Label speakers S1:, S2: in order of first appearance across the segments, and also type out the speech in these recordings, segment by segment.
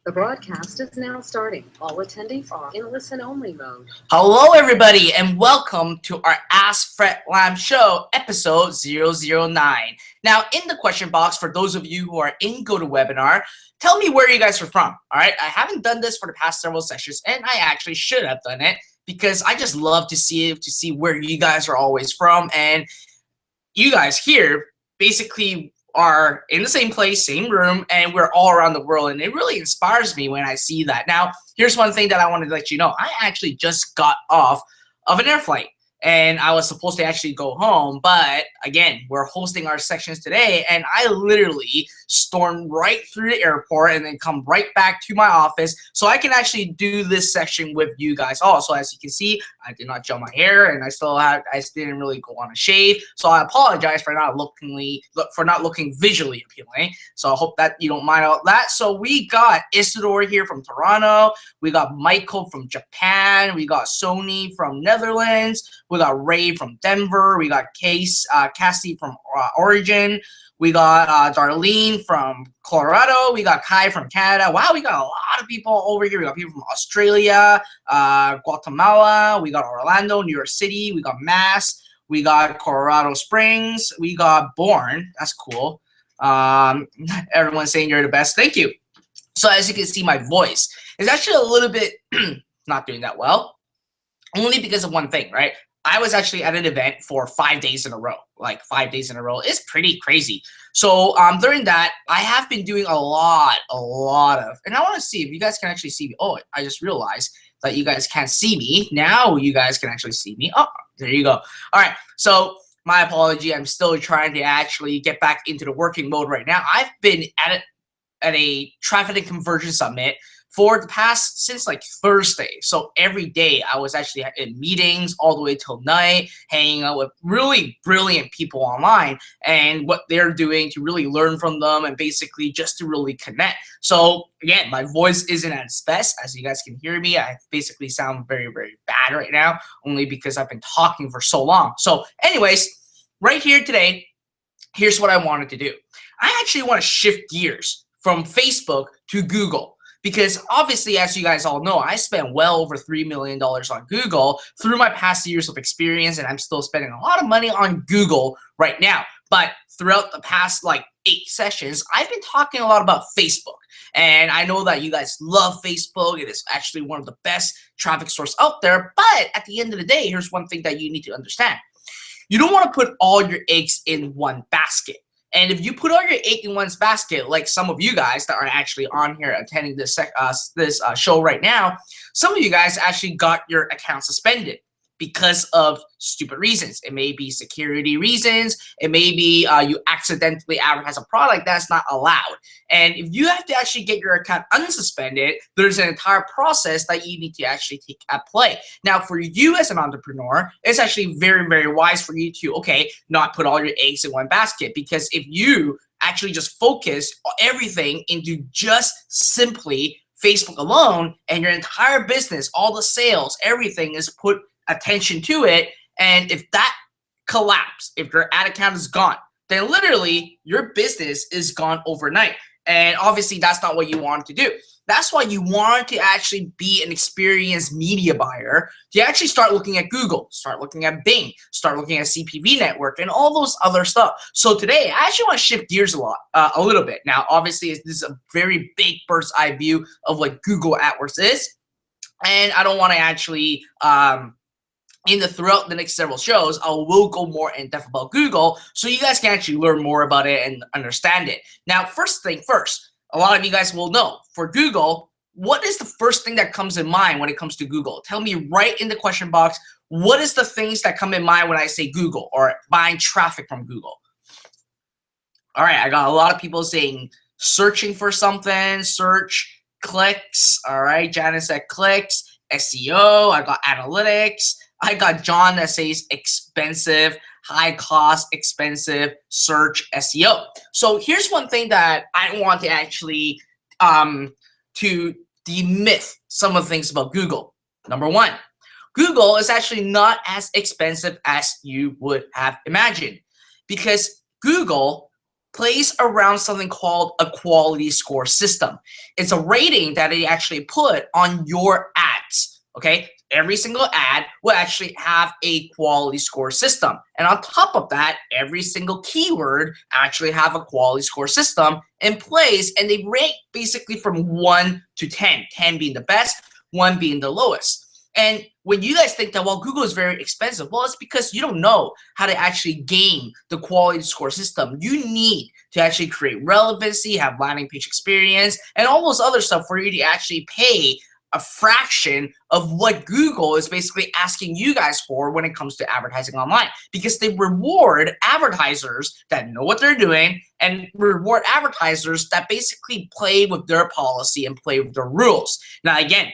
S1: The broadcast is now starting. All attendees are in listen-only mode.
S2: Hello, everybody, and welcome to our Ask Fred Lam Show, episode 009. Now, in the question box, for those of you who are in GoToWebinar, tell me where you guys are from, all right? I haven't done this for the past several sessions, and I actually should have done it because I just love to see where you guys are always from, and you guys here basically are in the same place, same room, and we're all around the world, and it really inspires me when I see that. Now, here's one thing that I wanted to let you know. I actually just got off of an air flight, and I was supposed to actually go home, but again, we're hosting our sections today, and I literally stormed right through the airport and then come right back to my office so I can actually do this section with you guys all. So as you can see, I did not gel my hair, and I didn't really go on a shave, so I apologize for not looking visually appealing. So I hope that you don't mind all that. So we got Isidore here from Toronto, we got Michael from Japan, we got Sony from Netherlands, we got Ray from Denver, we got Cassie from Oregon, we got Darlene from Colorado, we got Kai from Canada. Wow, we got a lot of people over here. We got people from Australia, Guatemala, we got Orlando, New York City, we got Mass, we got Colorado Springs, we got Bourne. That's cool. Everyone's saying you're the best. Thank you. So as you can see, my voice is actually a little bit not doing that well, only because of one thing, right? I was actually at an event for 5 days in a row. Like 5 days in a row is pretty crazy. So during that, I have been doing a lot of, and I want to see if you guys can actually see me. Oh, I just realized that you guys can't see me. Now you guys can actually see me. Oh, there you go. All right. So my apology. I'm still trying to actually get back into the working mode right now. I've been at a traffic and conversion summit for the past since like Thursday. So every day I was actually in meetings all the way till night, hanging out with really brilliant people online and what they're doing to really learn from them and basically just to really connect. So again, my voice isn't at its best. As you guys can hear me, I basically sound very, very bad right now, only because I've been talking for so long. So anyways, right here today, here's what I wanted to do. I actually want to shift gears from Facebook to Google. Because obviously, as you guys all know, I spent well over $3 million on Google through my past years of experience, and I'm still spending a lot of money on Google right now. But throughout the past like 8 sessions, I've been talking a lot about Facebook. And I know that you guys love Facebook. It is actually one of the best traffic sources out there. But at the end of the day, here's one thing that you need to understand. You don't want to put all your eggs in one basket. And if you put all your egg in one basket, like some of you guys that are actually on here attending this show right now, some of you guys actually got your account suspended because of stupid reasons. It may be security reasons. It may be you accidentally advertise a product that's not allowed. And if you have to actually get your account unsuspended, there's an entire process that you need to actually take at play. Now, for you as an entrepreneur, it's actually very, very wise for you to, not put all your eggs in one basket. Because if you actually just focus everything into just simply Facebook alone, and your entire business, all the sales, everything is put attention to it, and if that collapse, if your ad account is gone, then literally your business is gone overnight. And obviously that's not what you want to do. That's why you want to actually be an experienced media buyer, to actually start looking at Google, start looking at Bing, start looking at CPV network and all those other stuff. So today I actually want to shift gears a little bit. Now obviously this is a very big bird's eye view of what Google AdWords is, and I don't want to actually throughout the next several shows, I will go more in depth about Google so you guys can actually learn more about it and understand it. Now, first thing first, a lot of you guys will know, for Google, what is the first thing that comes in mind when it comes to Google? Tell me right in the question box, what is the things that come in mind when I say Google or buying traffic from Google? All right, I got a lot of people saying searching for something, search, clicks. All right, Janice said clicks, SEO, I got analytics. I got John that says expensive, high cost, expensive, search, SEO. So here's one thing that I want to actually to demyth some of the things about Google. Number one, Google is actually not as expensive as you would have imagined, because Google plays around something called a quality score system. It's a rating that they actually put on your ads, okay? Every single ad will actually have a quality score system. And on top of that, every single keyword actually have a quality score system in place, and they rank basically from 1 to 10, 10 being the best, 1 being the lowest. And when you guys think that, well, Google is very expensive, well, it's because you don't know how to actually game the quality score system. You need to actually create relevancy, have landing page experience, and all those other stuff for you to actually pay a fraction of what Google is basically asking you guys for when it comes to advertising online, because they reward advertisers that know what they're doing and reward advertisers that basically play with their policy and play with their rules. Now, again,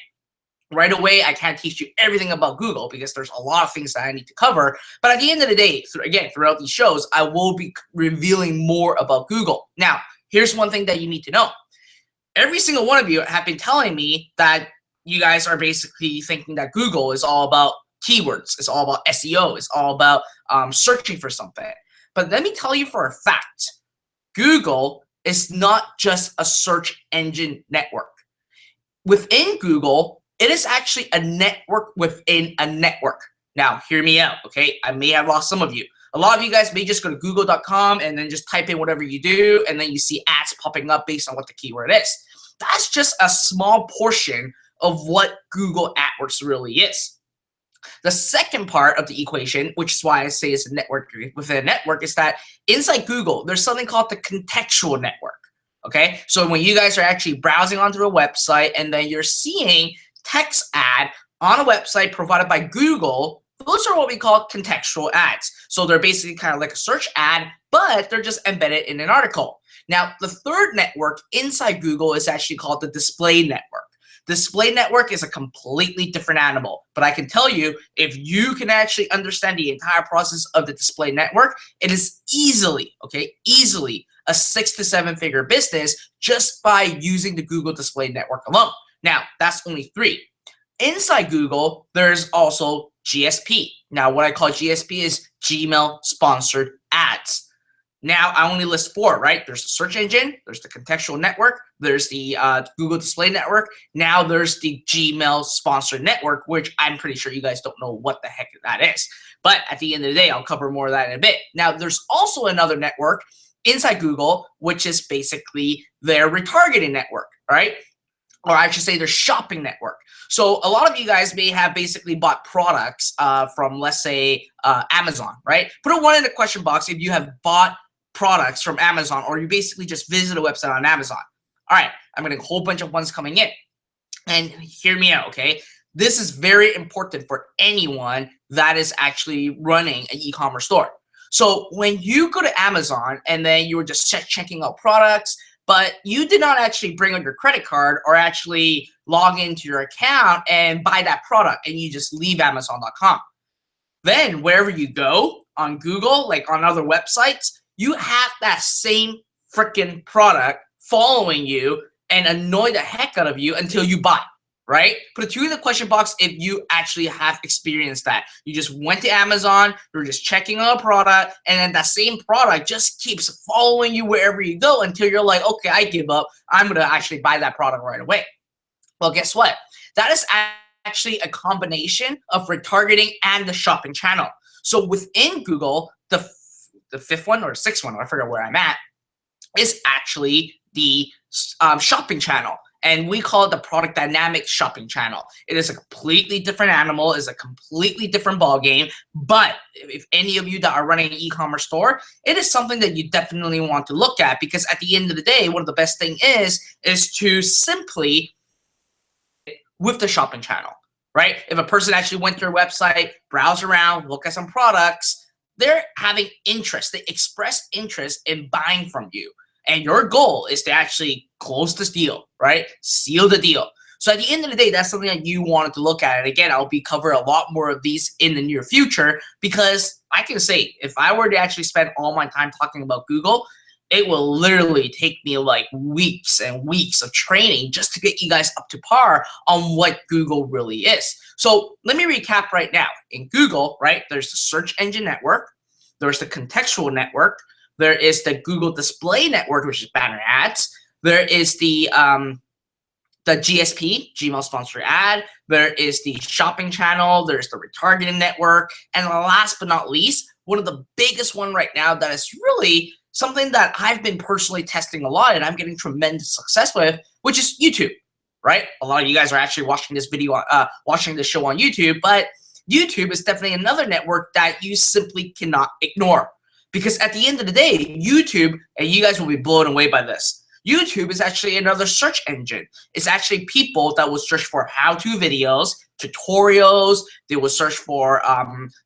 S2: right away, I can't teach you everything about Google because there's a lot of things that I need to cover. But at the end of the day, again, throughout these shows, I will be revealing more about Google. Now, here's one thing that you need to know. Every single one of you have been telling me that you guys are basically thinking that Google is all about keywords. It's all about SEO. It's all about searching for something. But let me tell you for a fact, Google is not just a search engine network. Within Google, it is actually a network within a network. Now, hear me out, okay? I may have lost some of you. A lot of you guys may just go to google.com and then just type in whatever you do, and then you see ads popping up based on what the keyword is. That's just a small portion of what Google AdWords really is. The second part of the equation, which is why I say it's a network within a network, is that inside Google, there's something called the contextual network, okay? So when you guys are actually browsing onto a website and then you're seeing text ad on a website provided by Google, those are what we call contextual ads. So they're basically kind of like a search ad, but they're just embedded in an article. Now, the third network inside Google is actually called the display network. Display network is a completely different animal, but I can tell you, if you can actually understand the entire process of the display network, it is easily, okay, easily a 6 to 7 figure business just by using the Google display network alone. Now, that's only 3. Inside Google, there's also GSP. Now, what I call GSP is Gmail sponsored ads. Now, I only list 4, right? There's the search engine, there's the contextual network, there's the Google display network. Now, there's the Gmail sponsored network, which I'm pretty sure you guys don't know what the heck that is. But at the end of the day, I'll cover more of that in a bit. Now, there's also another network inside Google, which is basically their retargeting network, right? Or I should say their shopping network. So a lot of you guys may have basically bought products from, let's say, Amazon, right? Put a 1 in the question box if you have bought products from Amazon, or you basically just visit a website on Amazon. All right, I'm getting a whole bunch of ones coming in. And hear me out, okay? This is very important for anyone that is actually running an e-commerce store. So when you go to Amazon and then you were just checking out products, but you did not actually bring on your credit card or actually log into your account and buy that product, and you just leave Amazon.com. Then wherever you go on Google, like on other websites, you have that same freaking product following you and annoy the heck out of you until you buy, right? Put a 2 in the question box if you actually have experienced that. You just went to Amazon, you're just checking out a product, and then that same product just keeps following you wherever you go until you're like, okay, I give up. I'm going to actually buy that product right away. Well, guess what? That is actually a combination of retargeting and the shopping channel. So within Google, the 5th one or 6th one, I forget where I'm at, is actually the shopping channel. And we call it the product dynamic shopping channel. It is a completely different animal. It's a completely different ball game. But if any of you that are running an e-commerce store, it is something that you definitely want to look at, because at the end of the day, one of the best thing is to simply with the shopping channel, right? If a person actually went to your website, browse around, look at some products, they're having interest. They express interest in buying from you. And your goal is to actually close this deal, right? Seal the deal. So at the end of the day, that's something that you wanted to look at. And again, I'll be covering a lot more of these in the near future, because I can say if I were to actually spend all my time talking about Google, it will literally take me like weeks and weeks of training just to get you guys up to par on what Google really is. So let me recap right now. In Google, right, there's the search engine network, there's the contextual network, There is the Google Display Network, which is banner ads. There is the GSP, Gmail Sponsored Ad. There is the shopping channel. There's the retargeting network. And last but not least, one of the biggest one right now that is really something that I've been personally testing a lot and I'm getting tremendous success with, which is YouTube, right? A lot of you guys are actually watching this video, watching this show on YouTube, but YouTube is definitely another network that you simply cannot ignore. Because at the end of the day, YouTube, and you guys will be blown away by this, YouTube is actually another search engine. It's actually people that will search for how-to videos, tutorials, they will search for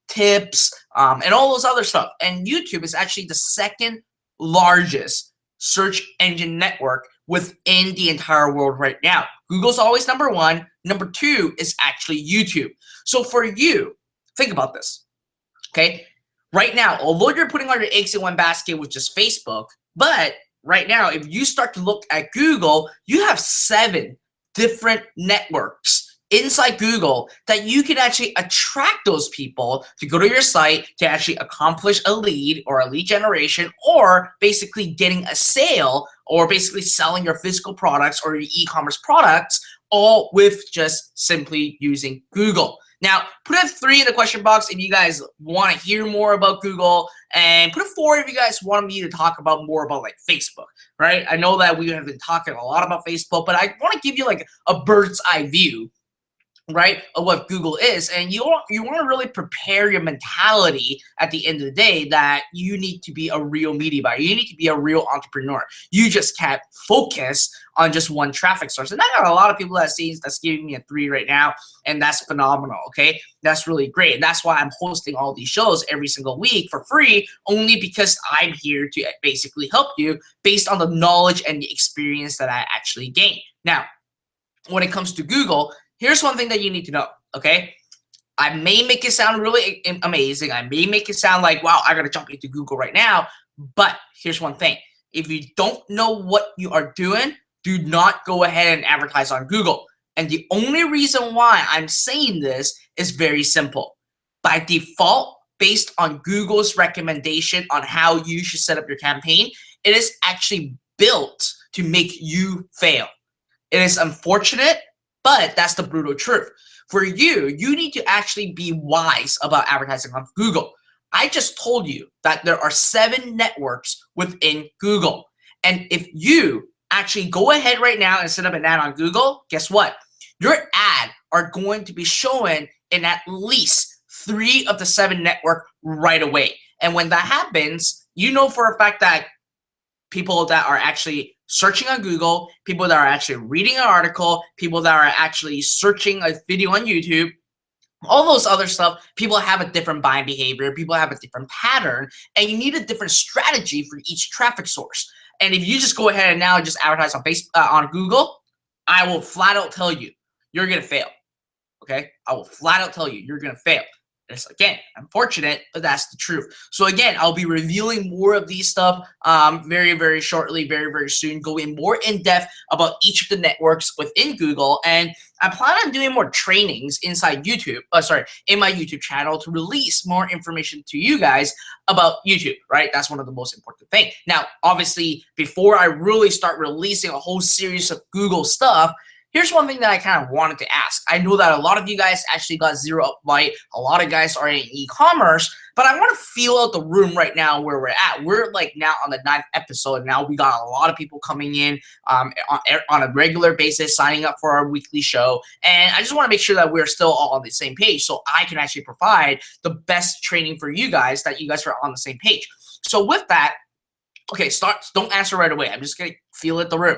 S2: tips, and all those other stuff. And YouTube is actually the second largest search engine network within the entire world right now. Google's always number one. Number two is actually YouTube. So for you, think about this, okay? Right now, although you're putting all your eggs in one basket with just Facebook, but right now, if you start to look at Google, you have 7 different networks inside Google that you can actually attract those people to go to your site to actually accomplish a lead or a lead generation, or basically getting a sale, or basically selling your physical products or your e-commerce products, all with just simply using Google. Now, put a 3 in the question box if you guys want to hear more about Google, and put a 4 if you guys want me to talk about more about like Facebook, right? I know that we have been talking a lot about Facebook, but I want to give you like a bird's eye view, right, of what Google is. And you want to really prepare your mentality at the end of the day that you need to be a real media buyer. You need to be a real entrepreneur. You just can't focus on just one traffic source. And I got a lot of people that's giving me a 3 right now, and that's phenomenal, okay? That's really great. And that's why I'm hosting all these shows every single week for free, only because I'm here to basically help you based on the knowledge and the experience that I actually gain. Now, when it comes to Google, here's one thing that you need to know, okay? I may make it sound really amazing. I may make it sound like, wow, I gotta jump into Google right now. But here's one thing. If you don't know what you are doing, do not go ahead and advertise on Google. And the only reason why I'm saying this is very simple. By default, based on Google's recommendation on how you should set up your campaign, it is actually built to make you fail. It is unfortunate, but that's the brutal truth. For you, you need to actually be wise about advertising on Google. I just told you that there are 7 networks within Google. And if you actually go ahead right now and set up an ad on Google, guess what? Your ad are going to be showing in at least 3 of the 7 network right away. And when that happens, you know for a fact that people that are actually searching on Google, people that are actually reading an article, people that are actually searching a video on YouTube, all those other stuff, people have a different buying behavior, people have a different pattern, and you need a different strategy for each traffic source. And if you just go ahead and now just advertise on on Google, I will flat out tell you, you're gonna fail. Okay, I will flat out tell you, you're gonna fail. It's, again, unfortunate, but that's the truth. So again, I'll be revealing more of these stuff very, very shortly, very, very soon, going more in depth about each of the networks within Google. And I plan on doing more trainings inside YouTube, in my YouTube channel to release more information to you guys about YouTube, right? That's one of the most important things. Now, obviously, before I really start releasing a whole series of Google stuff, here's one thing that I kind of wanted to ask. I know that a lot of you guys actually got zero up light. A lot of guys are in e-commerce, but I want to feel out the room right now where we're at. We're like now on the 9th episode. Now we got a lot of people coming in on a regular basis, signing up for our weekly show. And I just want to make sure that we're still all on the same page so I can actually provide the best training for you guys, that you guys are on the same page. So with that, okay, don't answer right away. I'm just going to feel it the room.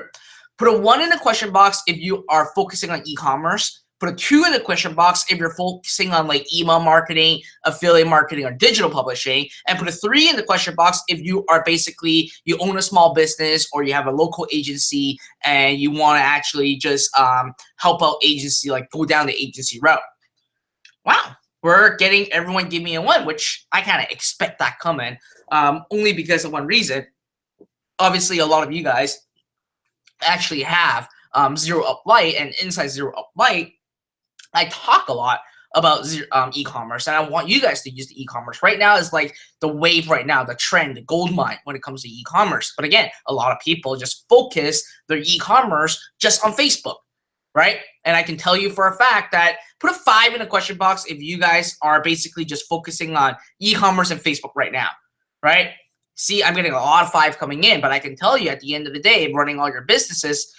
S2: Put a 1 in the question box if you are focusing on e-commerce. Put a 2 in the question box if you're focusing on like email marketing, affiliate marketing, or digital publishing. And put a 3 in the question box if you are basically, you own a small business or you have a local agency and you want to actually just help out agency, like go down the agency route. Wow, we're getting everyone give me a 1, which I kind of expect that coming, only because of one reason. Obviously, a lot of you guys actually have zero up light, and inside zero up light, I talk a lot about e-commerce, and I want you guys to use the e-commerce. Right now is like the wave right now, the trend, the gold mine when it comes to e-commerce. But again, a lot of people just focus their e-commerce just on Facebook, right? And I can tell you for a fact that put a 5 in the question box if you guys are basically just focusing on e-commerce and Facebook right now, right? See, I'm getting a lot of 5 coming in, but I can tell you at the end of the day, running all your businesses,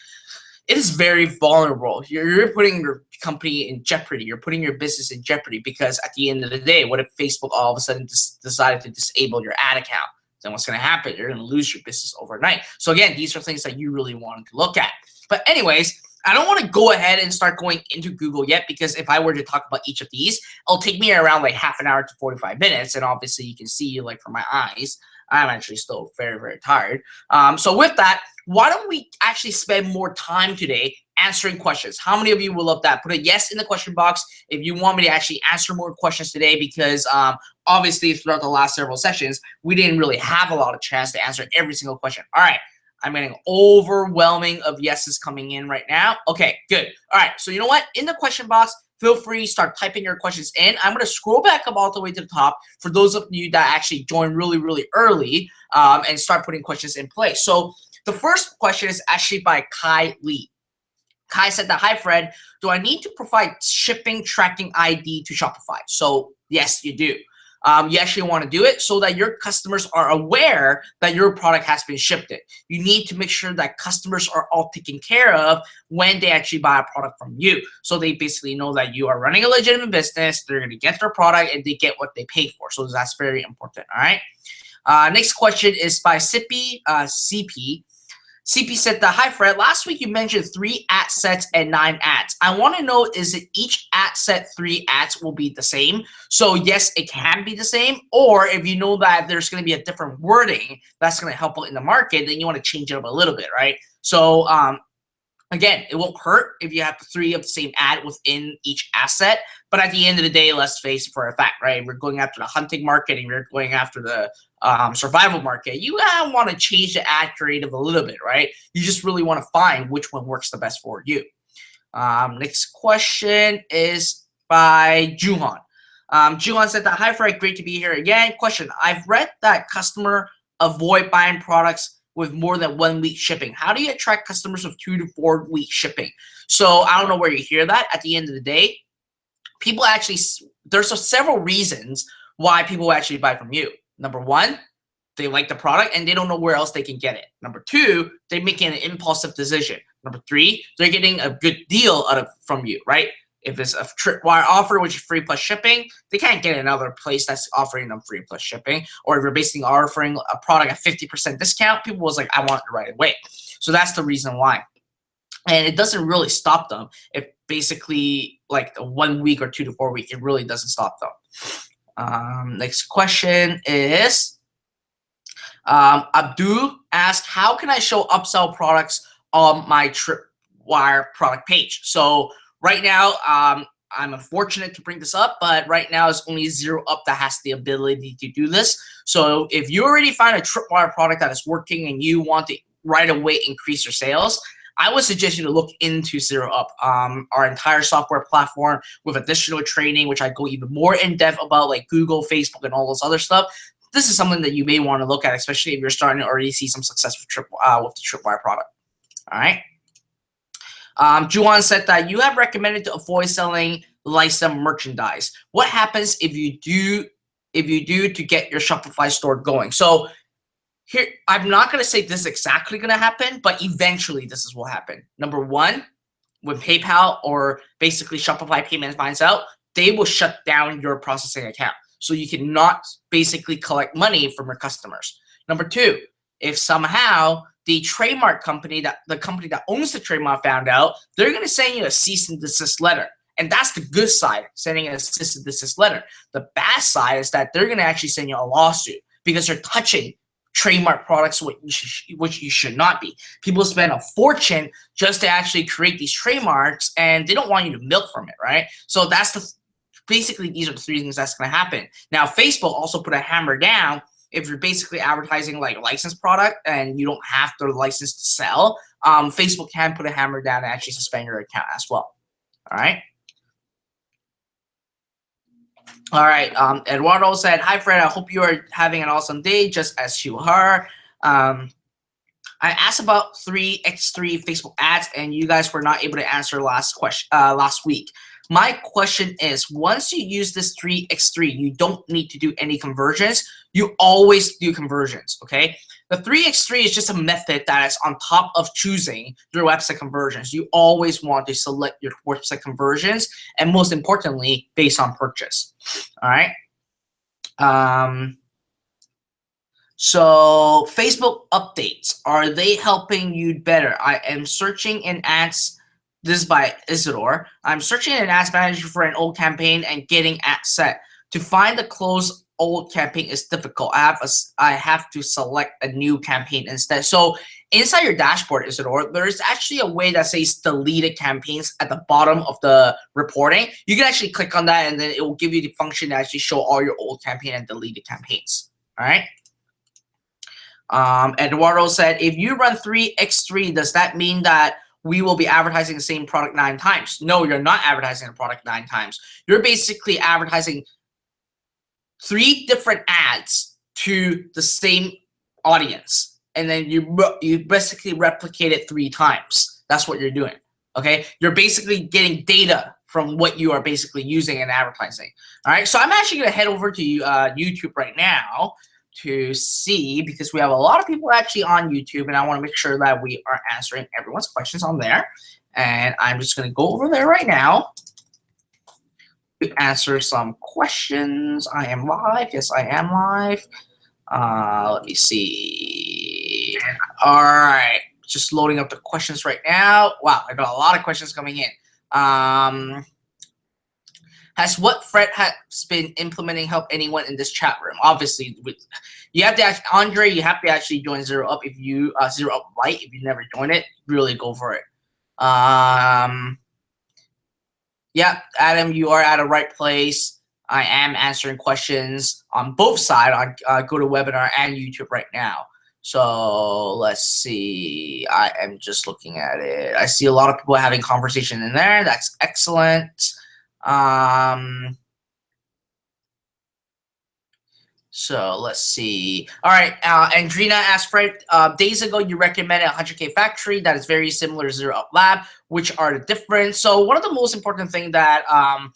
S2: it is very vulnerable. You're putting your company in jeopardy. You're putting your business in jeopardy because at the end of the day, what if Facebook all of a sudden decided to disable your ad account? Then what's going to happen? You're going to lose your business overnight. So again, these are things that you really wanted to look at. But anyways, I don't want to go ahead and start going into Google yet because if I were to talk about each of these, it'll take me around like half an hour to 45 minutes. And obviously you can see like from my eyes, I'm actually still very, very tired. So with that, why don't we actually spend more time today answering questions? How many of you will love that? Put a yes in the question box if you want me to actually answer more questions today because obviously throughout the last several sessions, we didn't really have a lot of chance to answer every single question. All right. I'm getting overwhelming of yeses coming in right now. Okay, good. All right, so you know what? In the question box, feel free to start typing your questions in. I'm going to scroll back up all the way to the top for those of you that actually joined really, really early and start putting questions in place. So the first question is actually by Kai Lee. Kai said that, hi, Fred, do I need to provide shipping tracking ID to Shopify? So yes, you do. You actually want to do it so that your customers are aware that your product has been shipped in. You need to make sure that customers are all taken care of when they actually buy a product from you. So they basically know that you are running a legitimate business, they're going to get their product, and they get what they pay for. So that's very important, all right? Next question is by Sippy, CP. CP said that, hi Fred, last week you mentioned 3 ad sets and 9 ads. I want to know, is it each ad set 3 ads will be the same? So yes, it can be the same. Or if you know that there's going to be a different wording that's going to help out in the market, then you want to change it up a little bit, right? So again, it won't hurt if you have 3 of the same ad within each asset. But at the end of the day, let's face it for a fact, right? We're going after the hunting market and we're going after the survival market. You want to change the ad creative a little bit, right? You just really want to find which one works the best for you. Next question is by Juhan. Juhan said that, hi Fred, great to be here again. Question, I've read that customer avoid buying products with more than 1 week shipping. How do you attract customers with 2 to 4 week shipping? So I don't know where you hear that. At the end of the day, people actually, there's several reasons why people actually buy from you. Number 1, they like the product and they don't know where else they can get it. Number 2, they're making an impulsive decision. Number 3, they're getting a good deal from you, right? If it's a tripwire offer, which is free plus shipping, they can't get another place that's offering them free plus shipping. Or if you're basically offering a product at 50% discount, people was like, I want it right away. So that's the reason why. And it doesn't really stop them. If basically like 1 week or 2 to 4 weeks, it really doesn't stop them. Next question is Abdu asked, how can I show upsell products on my tripwire product page? So right now, I'm unfortunate to bring this up, but right now it's only Zero Up that has the ability to do this. So if you already find a tripwire product that is working and you want to right away increase your sales, I would suggest you to look into Zero Up, our entire software platform with additional training, which I go even more in depth about, like Google, Facebook, and all those other stuff. This is something that you may want to look at, especially if you're starting to already see some success with the tripwire product. All right. Juan said that you have recommended to avoid selling licensed merchandise. What happens if you do to get your Shopify store going? So here, I'm not going to say this is exactly going to happen, but eventually this is what will happen. Number 1, when PayPal or basically Shopify Payments finds out, they will shut down your processing account. So you cannot basically collect money from your customers. Number 2, if somehow the trademark company, the company that owns the trademark found out, they're going to send you a cease and desist letter. And that's the good side, sending a cease and desist letter. The bad side is that they're going to actually send you a lawsuit because you're touching trademark products which you should not be. People spend a fortune just to actually create these trademarks and they don't want you to milk from it, right? So that's basically these are the 3 things that's going to happen. Now, Facebook also put a hammer down. If you're basically advertising like a licensed product and you don't have the license to sell, Facebook can put a hammer down and actually suspend your account as well. All right. All right. Eduardo said, "Hi Fred, I hope you are having an awesome day, just as you are." I asked about 3x3 Facebook ads, and you guys were not able to answer last week. My question is, once you use this 3x3, you don't need to do any conversions. You always do conversions, okay? The 3x3 is just a method that is on top of choosing your website conversions. You always want to select your website conversions, and most importantly, based on purchase, all right? So Facebook updates, are they helping you better? I am searching in ads. This is by Isidore. I'm searching in Ads Manager for an old campaign and getting ads set. To find the closed old campaign is difficult. I have to select a new campaign instead. So inside your dashboard, Isidore, there's actually a way that says deleted campaigns at the bottom of the reporting. You can actually click on that, and then it will give you the function to actually show all your old campaign and deleted campaigns. All right. Eduardo said, if you run 3x3, does that mean that we will be advertising the same product 9 times? No, you're not advertising the product 9 times. You're basically advertising 3 different ads to the same audience, and then you basically replicate it 3 times. That's what you're doing. Okay, you're basically getting data from what you are basically using in advertising. All right, so I'm actually going to head over to YouTube right now to see, because we have a lot of people actually on YouTube, and I want to make sure that we are answering everyone's questions on there. And I'm just going to go over there right now to answer some questions. I am live. Yes, I am live. Let me see. All right, just loading up the questions right now. Wow, I got a lot of questions coming in. Has what Fred has been implementing helped anyone in this chat room? Obviously, you have to Andre. You have to actually join Zero Up if you Zero Up Light. If you never joined it, really go for it. Yeah, Adam, you are at the right place. I am answering questions on both sides on GoToWebinar and YouTube right now. So let's see. I am just looking at it. I see a lot of people having conversation in there. That's excellent. So let's see. All right, Andrina asked Fred, days ago you recommended 100K Factory that is very similar to Zero Up Lab. Which are the difference? So one of the most important thing that I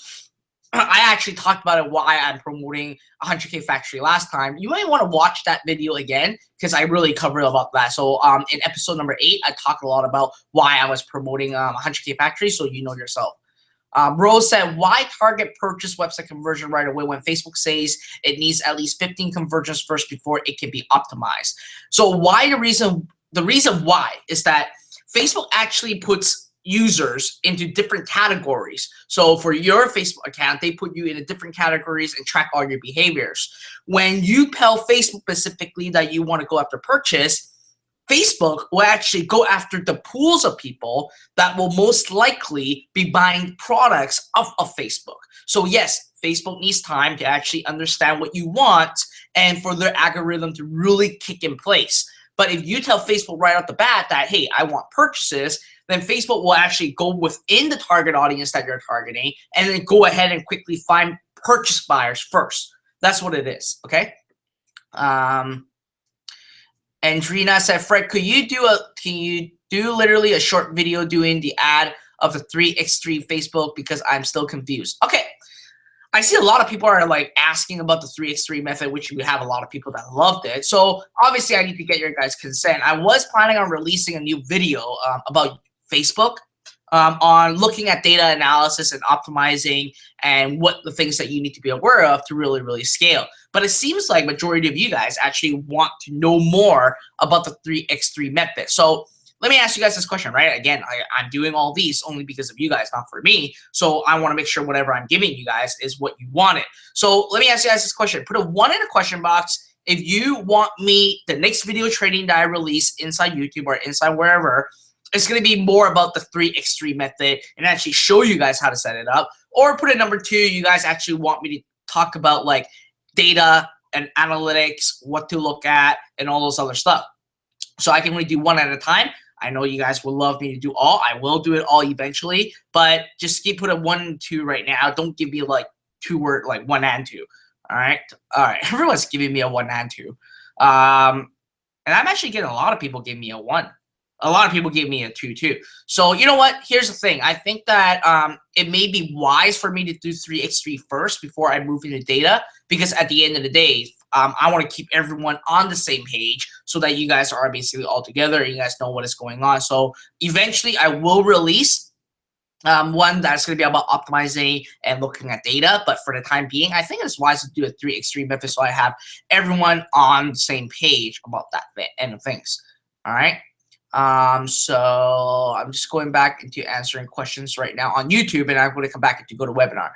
S2: actually talked about it, why I'm promoting 100K Factory last time. You might want to watch that video again because I really covered about that. So in episode number 8, I talked a lot about why I was promoting 100K Factory, so you know yourself. Rose said, why target purchase website conversion right away when Facebook says it needs at least 15 conversions first before it can be optimized? So the reason why is that Facebook actually puts users into different categories. So for your Facebook account, they put you in different categories and track all your behaviors. When you tell Facebook specifically that you want to go after purchase, Facebook will actually go after the pools of people that will most likely be buying products off of Facebook. So yes, Facebook needs time to actually understand what you want and for their algorithm to really kick in place. But if you tell Facebook right off the bat that, hey, I want purchases, then Facebook will actually go within the target audience that you're targeting and then go ahead and quickly find purchase buyers first. That's what it is, okay? Andrina said, Fred, can you do literally a short video doing the ad of the 3x3 Facebook because I'm still confused? Okay. I see a lot of people are like asking about the 3x3 method, which we have a lot of people that loved it. So obviously I need to get your guys' consent. I was planning on releasing a new video about Facebook on looking at data analysis and optimizing and what the things that you need to be aware of to really, really scale. But it seems like majority of you guys actually want to know more about the 3x3 method. So let me ask you guys this question, right? Again, I'm doing all these only because of you guys, not for me. So I want to make sure whatever I'm giving you guys is what you wanted. So let me ask you guys this question. Put a 1 in the question box if you want me, the next video training that I release inside YouTube or inside wherever, it's going to be more about the 3x3 method and actually show you guys how to set it up. Or put it number 2, you guys actually want me to talk about like data and analytics, what to look at, and all those other stuff. So I can only do 1 at a time. I know you guys will love me to do all. I will do it all eventually, but just keep put a 1 and 2 right now. Don't give me like 2 word, like 1 and 2. All right. Everyone's giving me a 1 and 2. And I'm actually getting a lot of people give me a 1. A lot of people give me a 2 too. So you know what? Here's the thing. I think that it may be wise for me to do 3x3 first before I move into data, because at the end of the day, I want to keep everyone on the same page so that you guys are basically all together and you guys know what is going on. So eventually I will release one that's going to be about optimizing and looking at data. But for the time being, I think it's wise to do a 3x3 method so I have everyone on the same page about that end of things. All right. So I'm just going back into answering questions right now on YouTube, and I'm going to come back to go to webinar.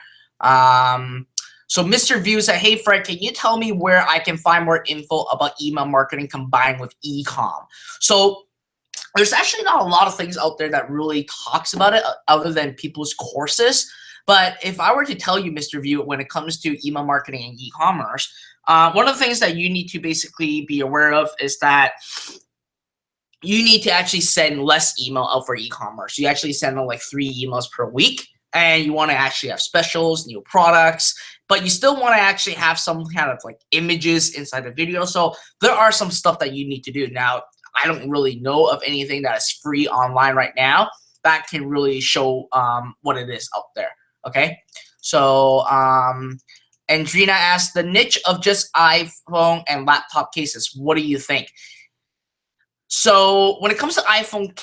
S2: So Mr. View said, hey Fred, can you tell me where I can find more info about email marketing combined with e-com? So there's actually not a lot of things out there that really talks about it other than people's courses. But if I were to tell you, Mr. View, when it comes to email marketing and e-commerce, one of the things that you need to basically be aware of is that you need to actually send less email out for e-commerce. You actually send out like 3 emails per week, and you want to actually have specials, new products, but you still want to actually have some kind of like images inside the video. So there are some stuff that you need to do. Now, I don't really know of anything that is free online right now that can really show what it is out there. Okay, so Andrina asked, the niche of just iPhone and laptop cases, what do you think? So when it comes to iPhone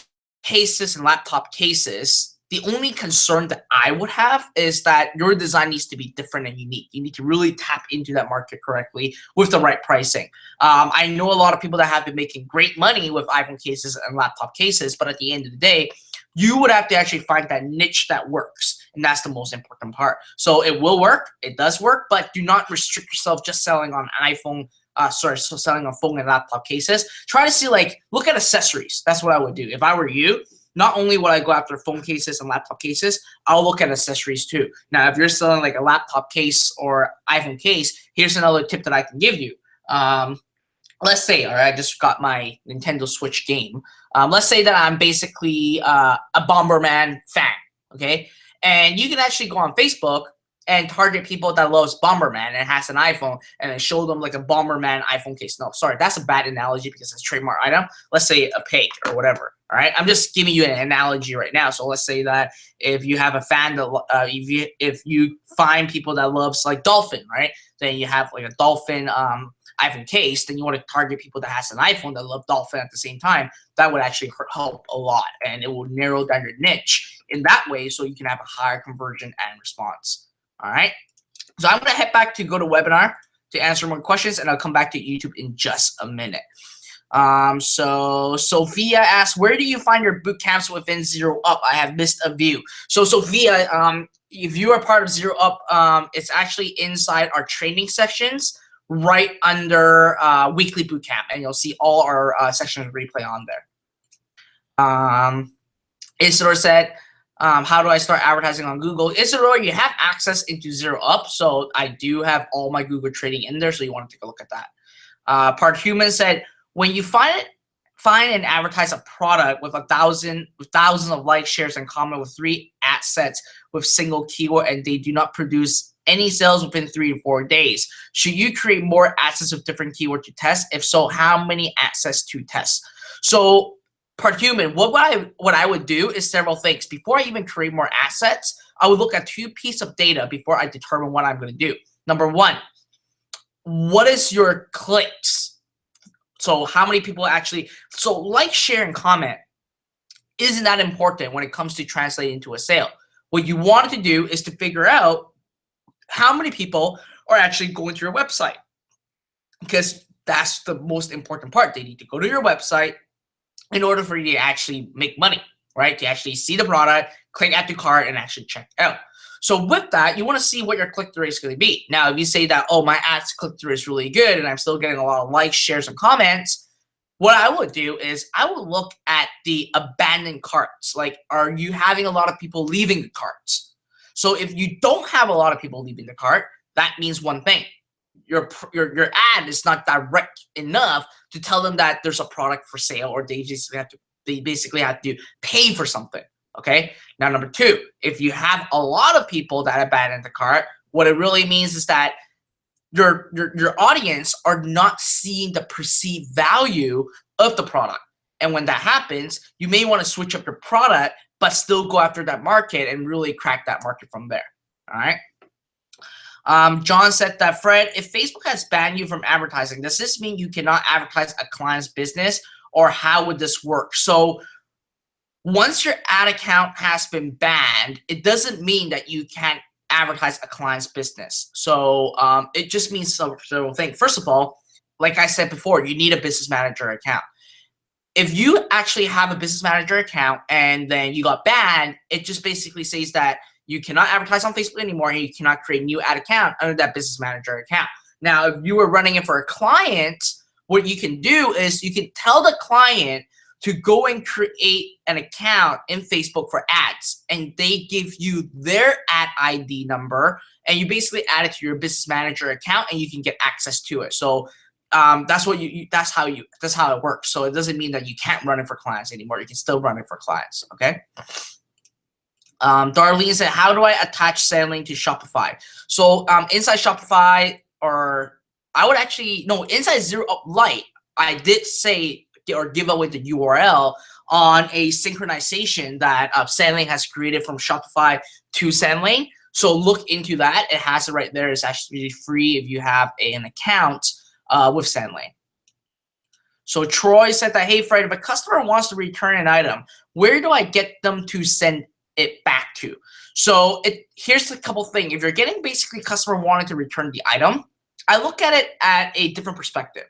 S2: cases and laptop cases, the only concern that I would have is that your design needs to be different and unique. You need to really tap into that market correctly with the right pricing. I know a lot of people that have been making great money with iPhone cases and laptop cases, but at the end of the day, you would have to actually find that niche that works. And that's the most important part. So it will work. It does work, but do not restrict yourself just selling on iPhone. So selling on phone and laptop cases. Try to see, like, look at accessories. That's what I would do. If I were you, not only would I go after phone cases and laptop cases, I'll look at accessories too. Now, if you're selling like a laptop case or iPhone case, here's another tip that I can give you. Let's say, all right, I just got my Nintendo Switch game. Let's say that I'm basically a Bomberman fan, okay? And you can actually go on Facebook and target people that loves Bomberman and has an iPhone, and then show them like a Bomberman iPhone case. No, sorry, that's a bad analogy because it's a trademark item. Let's say a pig or whatever. All right, I'm just giving you an analogy right now. So let's say that if you have a fan that if you find people that loves like dolphin, right? Then you have like a dolphin iPhone case. Then you want to target people that has an iPhone that love dolphin at the same time. That would actually help a lot, and it will narrow down your niche in that way, so you can have a higher conversion and response. All right, so I'm gonna head back to go to webinar to answer more questions, and I'll come back to YouTube in just a minute. So Sophia asks, where do you find your boot camps within Zero Up? I have missed a view. So Sophia, if you are part of Zero Up, it's actually inside our training sections, right under weekly boot camp, and you'll see all our sections replay on there. Isidore said, how do I start advertising on Google? Isidore, you have access into Zero Up, so I do have all my Google trading in there, so you want to take a look at that. Part Human said, when you find and advertise a product with thousands of likes, shares, and comment with 3 ad sets with single keyword, and they do not produce any sales within 3 to 4 days, should you create more ad sets with different keyword to test? If so, how many ad sets to test? So Part Human, what I would do is several things. Before I even create more assets, I would look at 2 pieces of data before I determine what I'm going to do. Number 1, what is your clicks? So how many people actually, so like, share, and comment isn't that important when it comes to translating into a sale. What you want to do is to figure out how many people are actually going to your website, because that's the most important part. They need to go to your website in order for you to actually make money, right? To actually see the product, click add to cart, and actually check out. So with that, you want to see what your click-through rate is going to be. Now, if you say that, oh, my ads click-through is really good and I'm still getting a lot of likes, shares, and comments, what I would do is I would look at the abandoned carts. Like, are you having a lot of people leaving the carts? So if you don't have a lot of people leaving the cart, that means one thing. Your ad is not direct enough to tell them that there's a product for sale, or they basically have to pay for something. Okay. Now, number 2, if you have a lot of people that abandon the cart, What it really means is that your audience are not seeing the perceived value of the product. And when that happens, you may want to switch up your product, but still go after that market and really crack that market from there. All right. John said that, Fred, if Facebook has banned you from advertising, does this mean you cannot advertise a client's business, or how would this work? So once your ad account has been banned, it doesn't mean that you can't advertise a client's business. So it just means several things. First of all, like I said before, you need a business manager account. If you actually have a business manager account and then you got banned, it just basically says that you cannot advertise on Facebook anymore, and you cannot create a new ad account under that business manager account. Now, if you were running it for a client, what you can do is you can tell the client to go and create an account in Facebook for ads, and they give you their ad ID number, and you basically add it to your business manager account, and you can get access to it. So that's how it works. So it doesn't mean that you can't run it for clients anymore. You can still run it for clients. Okay. Darlene said, how do I attach selling to Shopify? So inside Shopify, or I would actually, no, inside Zero Light, I did say or give away the URL on a synchronization that Sandlane has created from Shopify to Sandlane. So look into that. It has it right there. It's actually free if you have an account with Sandlane. So Troy said that, hey, Fred, if a customer wants to return an item, where do I get them to send it back to? So here's a couple things. If you're getting basically customer wanting to return the item, I look at it at a different perspective.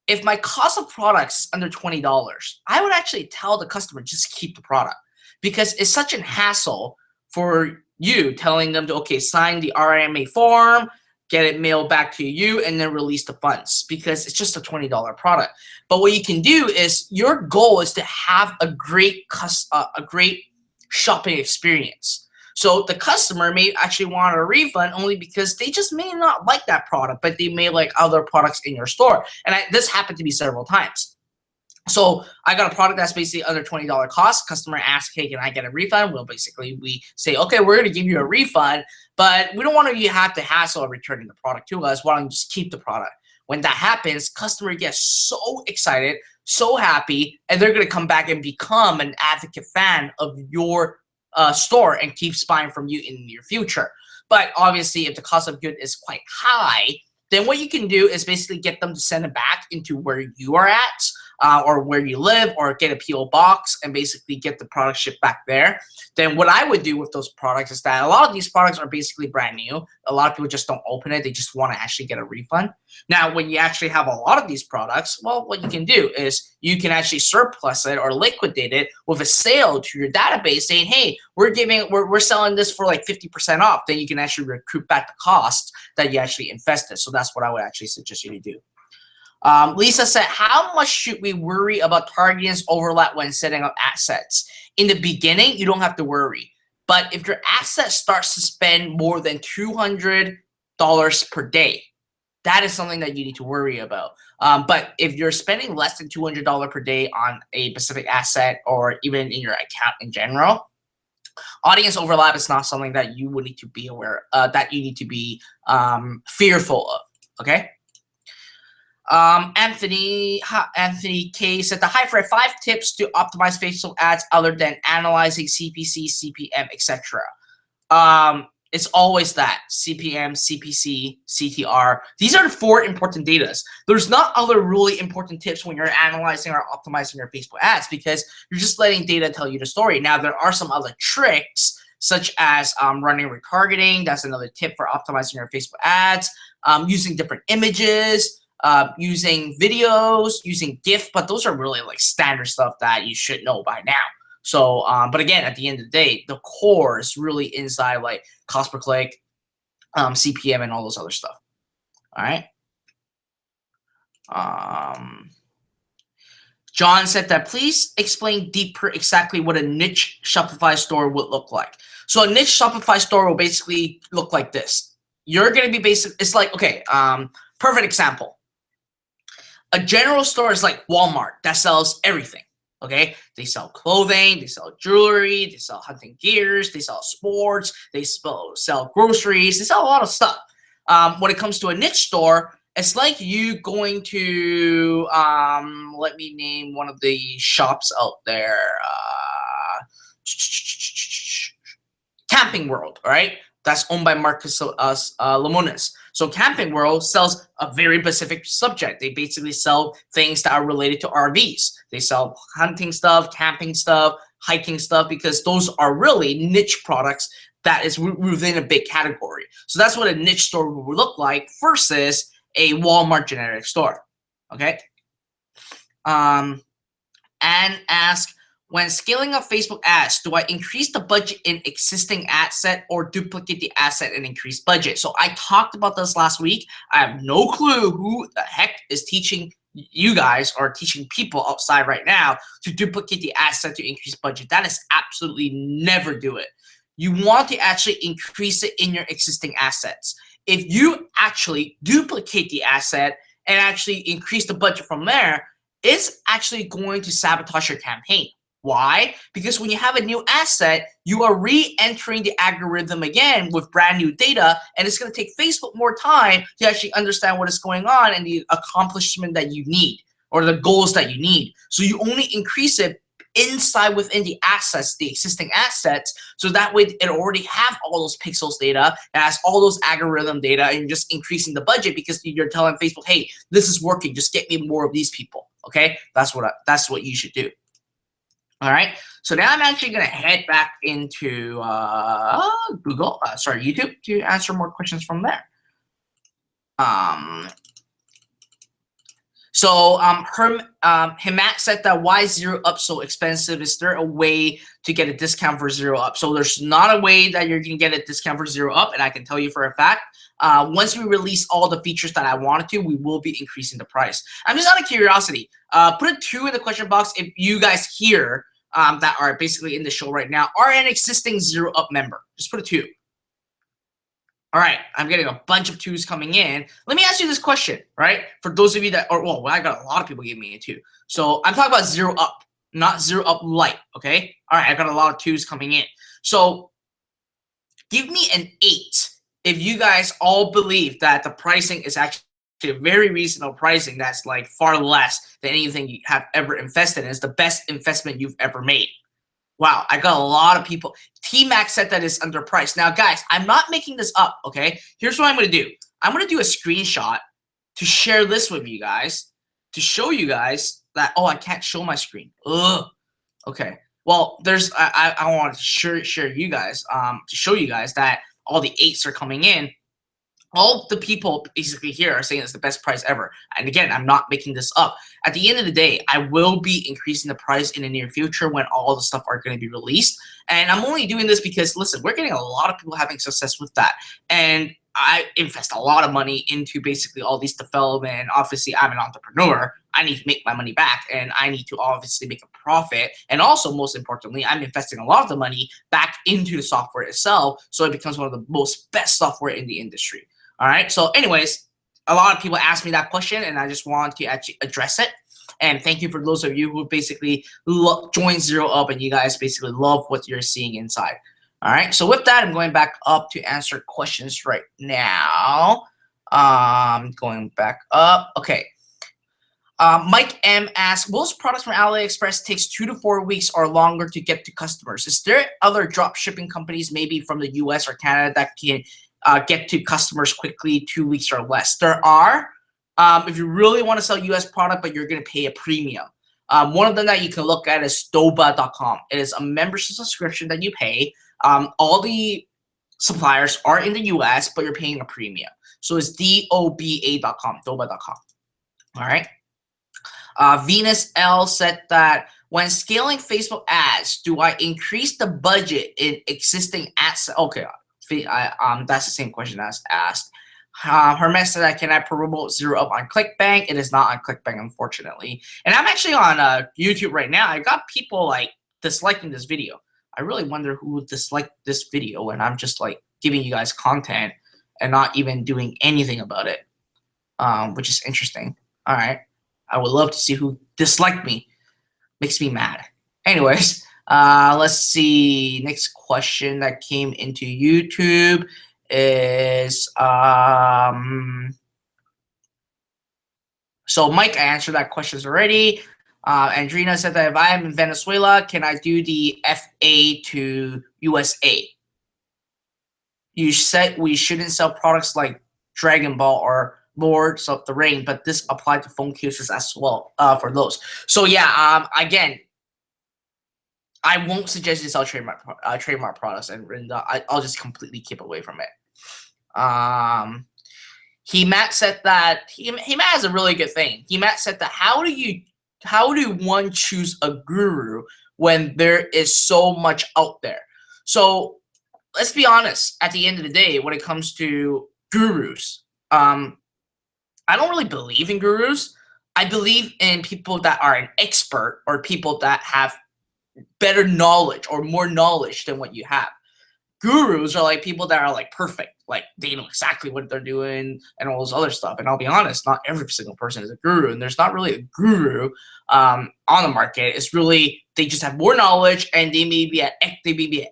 S2: If my cost of product's under $20, I would actually tell the customer just keep the product, because it's such an hassle for you telling them to, okay, sign the RMA form, get it mailed back to you, and then release the funds, because it's just a $20 product. But what you can do is your goal is to have a great shopping experience. So the customer may actually want a refund only because they just may not like that product, but they may like other products in your store. And this happened to me several times. So I got a product that's basically under $20 cost. Customer asks, hey, can I get a refund? Well, basically we say, okay, we're going to give you a refund, but we don't want you to have to hassle of returning the product to us. Why don't you just keep the product? When that happens, customer gets so excited, so happy, and they're going to come back and become an advocate fan of your store and keeps buying from you in the near future. But obviously, if the cost of good is quite high, then what you can do is basically get them to send it back into where you are at, or where you live, or get a PO box and basically get the product shipped back there. Then what I would do with those products is that a lot of these products are basically brand new. A lot of people just don't open it. They just want to actually get a refund. Now, when you actually have a lot of these products, well, what you can do is you can actually surplus it or liquidate it with a sale to your database saying, hey, we're selling this for like 50% off. Then you can actually recoup back the cost that you actually invested. So that's what I would actually suggest you to do. Lisa said, how much should we worry about targeting's overlap when setting up assets? In the beginning, you don't have to worry. But if your asset starts to spend more than $200 per day, that is something that you need to worry about. But if you're spending less than $200 per day on a specific asset, or even in your account in general, audience overlap is not something that you would need to be aware that you need to be fearful of. Okay. Anthony K said, hi Fred, 5 tips to optimize Facebook ads other than analyzing CPC, CPM, etc. It's always that CPM, CPC, CTR. These are the 4 important datas. There's not other really important tips when you're analyzing or optimizing your Facebook ads, because you're just letting data tell you the story. Now, there are some other tricks, such as running retargeting. That's another tip for optimizing your Facebook ads. Using different images, using videos, using GIF, but those are really like standard stuff that you should know by now. So, but again, at the end of the day, the core is really inside like cost per click, CPM, and all those other stuff. All right. John said that, please explain deeper exactly what a niche Shopify store would look like. So a niche Shopify store will basically look like this. You're going to be it's like, okay, perfect example. A general store is like Walmart that sells everything. Okay, they sell clothing, they sell jewelry, they sell hunting gears, they sell sports, they sell groceries, they sell a lot of stuff. When it comes to a niche store, it's like you going to let me name one of the shops out there. Camping World, right? That's owned by Marcus Lemonis. So Camping World sells a very specific subject. They basically sell things that are related to RVs. They sell hunting stuff, camping stuff, hiking stuff, because those are really niche products that is within a big category. So that's what a niche store would look like versus a Walmart generic store. Okay. And ask, when scaling up Facebook ads, do I increase the budget in existing ad set or duplicate the asset and increase budget? So I talked about this last week. I have no clue who the heck is teaching you guys or teaching people outside right now to duplicate the asset to increase budget. That is absolutely never do it. You want to actually increase it in your existing assets. If you actually duplicate the asset and actually increase the budget from there, it's actually going to sabotage your campaign. Why? Because when you have a new asset, you are re-entering the algorithm again with brand new data, and it's going to take Facebook more time to actually understand what is going on and the accomplishment that you need or the goals that you need. So you only increase it inside within the assets, the existing assets, so that way it already have all those pixels data, it has all those algorithm data, and you're just increasing the budget because you're telling Facebook, hey, this is working, just get me more of these people. Okay, that's what you should do. All right, so now I'm actually going to head back into YouTube to answer more questions from there. Himat said that, why is zero up so expensive? Is there a way to get a discount for zero up? So there's not a way that you're going to get a discount for zero up, and I can tell you for a fact, once we release all the features that I wanted to, we will be increasing the price. I'm just out of curiosity. Put a 2 in the question box if you guys here that are basically in the show right now are an existing zero up member. Just put a 2. All right, I'm getting a bunch of 2s coming in. Let me ask you this question, right? For those of you that, I got a lot of people giving me a 2. So I'm talking about zero up, not zero up light, okay? All right, I got a lot of 2s coming in. So give me an 8 if you guys all believe that the pricing is actually a very reasonable pricing that's like far less than anything you have ever invested in. It's the best investment you've ever made. Wow, I got a lot of people. T-Max said that it's underpriced. Now, guys, I'm not making this up, okay? Here's what I'm going to do. I'm going to do a screenshot to share this with you guys, to show you guys that, I can't show my screen. Ugh. Okay. Well, I want to share you guys, to show you guys that all the 8s are coming in. All the people basically here are saying it's the best price ever. And again, I'm not making this up. At the end of the day, I will be increasing the price in the near future when all the stuff are going to be released. And I'm only doing this because, listen, we're getting a lot of people having success with that. And I invest a lot of money into basically all these development. Obviously, I'm an entrepreneur. I need to make my money back, and I need to obviously make a profit. And also, most importantly, I'm investing a lot of the money back into the software itself, so it becomes one of the most best software in the industry. All right. So anyways, a lot of people ask me that question, and I just want to actually address it. And thank you for those of you who basically joined Zero Up, and you guys basically love what you're seeing inside. All right. So with that, I'm going back up to answer questions right now. Going back up. Okay. Mike M asks, most products from AliExpress takes 2 to 4 weeks or longer to get to customers. Is there other drop shipping companies, maybe from the US or Canada, that can get to customers quickly, 2 weeks or less? There are. If you really want to sell US product, but you're going to pay a premium. One of them that you can look at is doba.com. It is a membership subscription that you pay. All the suppliers are in the US, but you're paying a premium. So it's doba.com, doba.com. All right. Venus L said that, when scaling Facebook ads, do I increase the budget in existing ads? Okay. That's the same question that's asked. Hermes said that, can I promote Zero Up on ClickBank? It is not on ClickBank, unfortunately. And I'm actually on YouTube right now. I got people like disliking this video. I really wonder who would dislike this video when I'm just like giving you guys content and not even doing anything about it, which is interesting. All right. I would love to see who disliked me. Makes me mad. Anyways, let's see. Next question that came into YouTube is so Mike, I answered that questions already. Andrina said that if I am in Venezuela, can I do the FA to USA? You said we shouldn't sell products like Dragon Ball or Lords of the Rain, but this applied to phone cases as well for those. So yeah, again, I won't suggest you sell trademark products, and I'll just completely keep away from it. He Matt said that he Matt has a really good thing. He Matt said that how do one choose a guru when there is so much out there? So let's be honest. At the end of the day, when it comes to gurus, I don't really believe in gurus. I believe in people that are an expert or people that have better knowledge or more knowledge than what you have. Gurus are like people that are like perfect, like they know exactly what they're doing and all this other stuff. And I'll be honest, not every single person is a guru, and there's not really a guru on the market. It's really they just have more knowledge and they may be an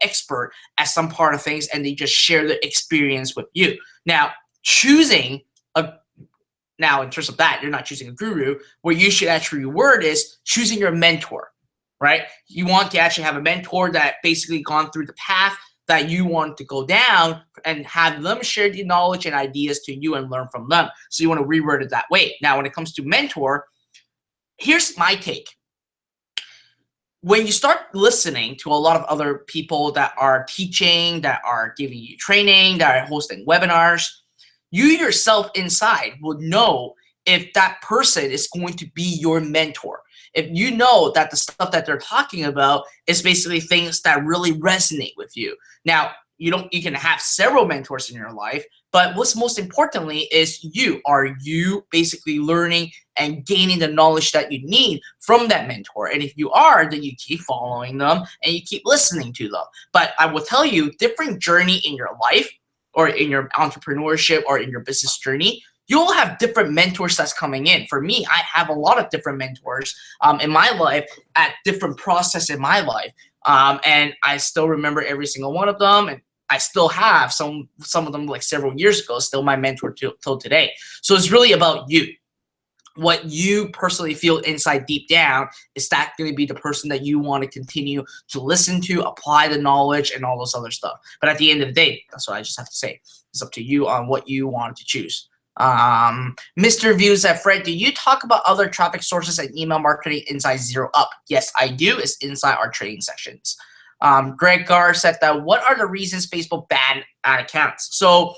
S2: expert at some part of things, and they just share their experience with you. Now, in terms of that, you're not choosing a guru. What you should actually reward is choosing your mentor, right? You want to actually have a mentor that basically gone through the path that you want to go down and have them share the knowledge and ideas to you and learn from them. So you want to reword it that way. Now, when it comes to mentor, here's my take. When you start listening to a lot of other people that are teaching, that are giving you training, that are hosting webinars, you yourself inside will know if that person is going to be your mentor. If you know that the stuff that they're talking about is basically things that really resonate with you. Now, you can have several mentors in your life, but what's most importantly is are you basically learning and gaining the knowledge that you need from that mentor? And if you are, then you keep following them and you keep listening to them. But I will tell you, different journey in your life or in your entrepreneurship or in your business journey, you'll have different mentors that's coming in. For me, I have a lot of different mentors in my life at different process in my life. And I still remember every single one of them. And I still have some of them like several years ago, still my mentor till today. So it's really about you. What you personally feel inside deep down, is that going to be the person that you want to continue to listen to, apply the knowledge and all those other stuff. But at the end of the day, that's what I just have to say. It's up to you on what you want to choose. Mr. Views at Fred, do you talk about other traffic sources and email marketing inside Zero Up? Yes, I do. It's inside our training sections. Greg Garr said that what are the reasons Facebook banned ad accounts? So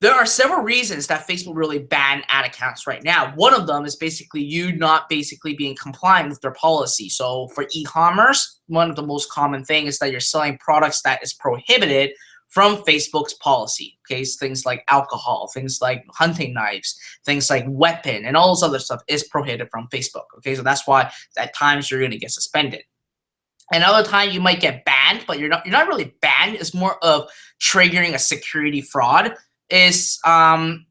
S2: there are several reasons that Facebook really banned ad accounts right now. One of them is basically you not basically being compliant with their policy. So for e-commerce, one of the most common things is that you're selling products that is prohibited from Facebook's policy. Okay, so things like alcohol, things like hunting knives, things like weapon, and all those other stuff is prohibited from Facebook. Okay, so that's why at times you're going to get suspended. Another time you might get banned, but you're not really banned. It's more of triggering a security fraud. Is